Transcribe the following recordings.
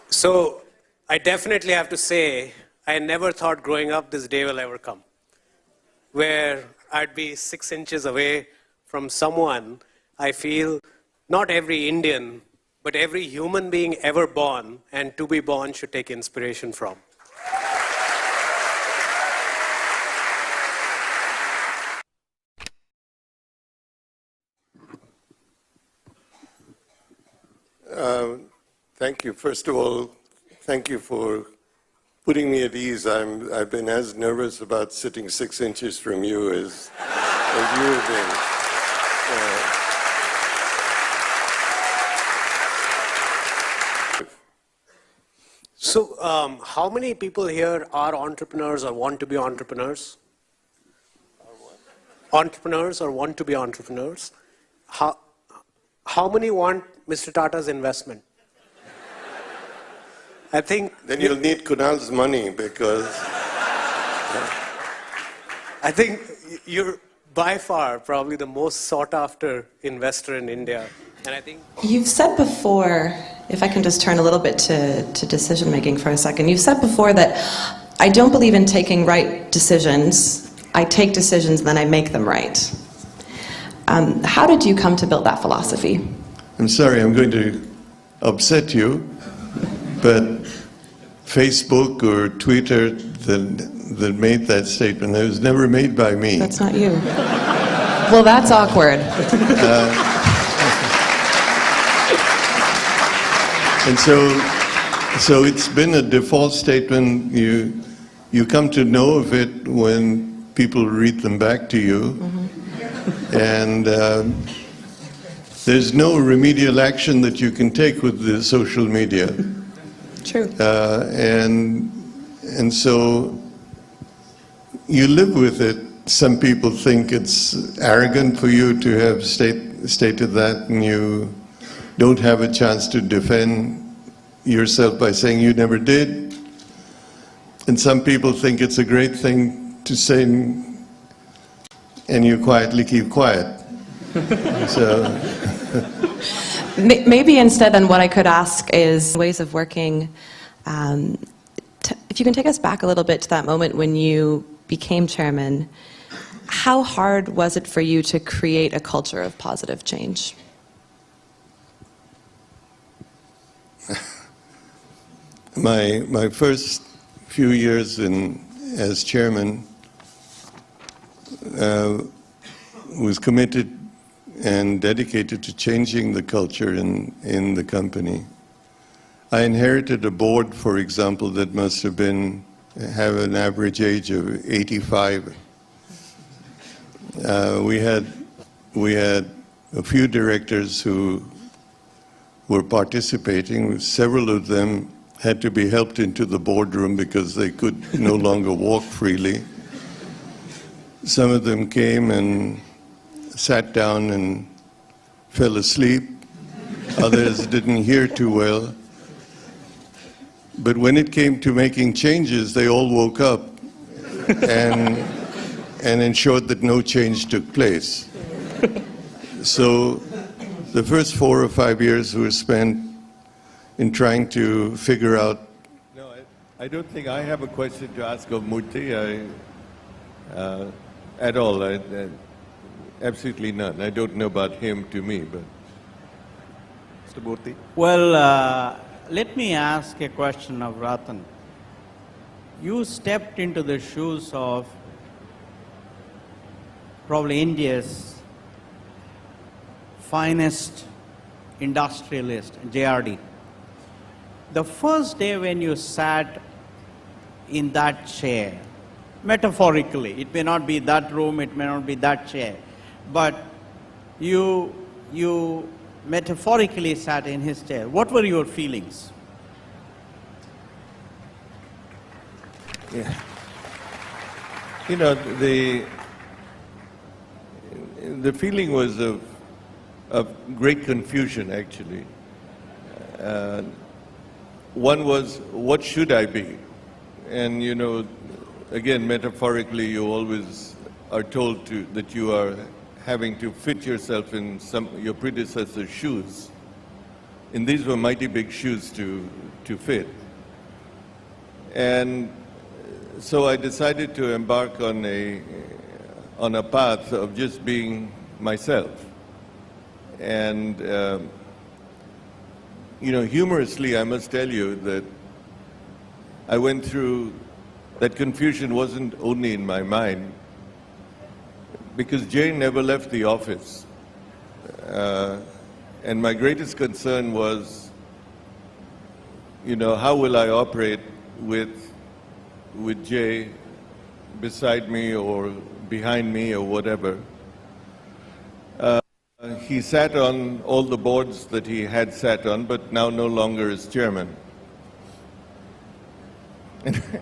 So I definitely have to say, I never thought growing up this day will ever come, where I'd be 6 inches away from someone I feel not every Indian, but every human being ever born and to be born should take inspiration from. Thank you. First of all, thank you for putting me at ease. I've been as nervous about sitting 6 inches from you as you have been. So how many people here are entrepreneurs or want to be entrepreneurs? Entrepreneurs or want to be entrepreneurs? How many want Mr. Tata's investment? I think... Then you'll need Kunal's money because... I think you're by far probably the most sought after investor in India. And I think... You've said before, if I can just turn a little bit to decision making for a second, you've said before that I don't believe in taking right decisions. I take decisions and then I make them right. How did you come to build that philosophy? I'm sorry, I'm going to upset you, but Facebook or Twitter that made that statement, it was never made by me. That's not you. Well, that's awkward. And so it's been a default statement. You come to know of it when people read them back to you. Mm-hmm. And there's no remedial action that you can take with the social media. True. And so you live with it. Some people think it's arrogant for you to have stated that, and you don't have a chance to defend yourself by saying you never did. And some people think it's a great thing to say, and you quietly keep quiet. So. Maybe instead then what I could ask is ways of working. If you can take us back a little bit to that moment when you became chairman, how hard was it for you to create a culture of positive change? My first few years as chairman was committed and dedicated to changing the culture in the company. I inherited a board, for example, that must have have an average age of 85. We had a few directors who were participating. Several of them had to be helped into the boardroom because they could no longer walk freely. Some of them came and sat down and fell asleep. Others didn't hear too well. But when it came to making changes, they all woke up and ensured that no change took place. So the first 4 or 5 years were spent in trying to figure out... No, I don't think I have a question to ask of Murthy at all. Absolutely none. I don't know about him to me, but... Mr. Murthy? Well, let me ask a question of Ratan. You stepped into the shoes of probably India's finest industrialist, JRD. The first day when you sat in that chair, metaphorically, it may not be that room, it may not be that chair, but you metaphorically sat in his chair. What were your feelings? Yeah. You know, the feeling was of great confusion, actually. One was, what should I be? And, you know, again, metaphorically, you always are told that you are having to fit yourself in your predecessor's shoes. And these were mighty big shoes to to fit. And so I decided to embark on a path of just being myself. And, humorously, I must tell you that I went through, that confusion wasn't only in my mind, because Jay never left the office. And my greatest concern was, how will I operate with Jay beside me or behind me or whatever. He sat on all the boards that he had sat on, but now no longer is chairman.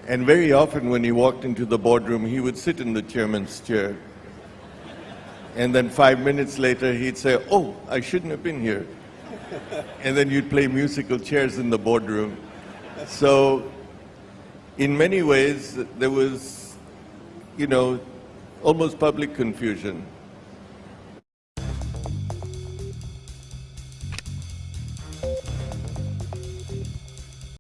And very often when he walked into the boardroom, he would sit in the chairman's chair. And then 5 minutes later, he'd say, "Oh, I shouldn't have been here." And then you'd play musical chairs in the boardroom. So in many ways, there was, almost public confusion.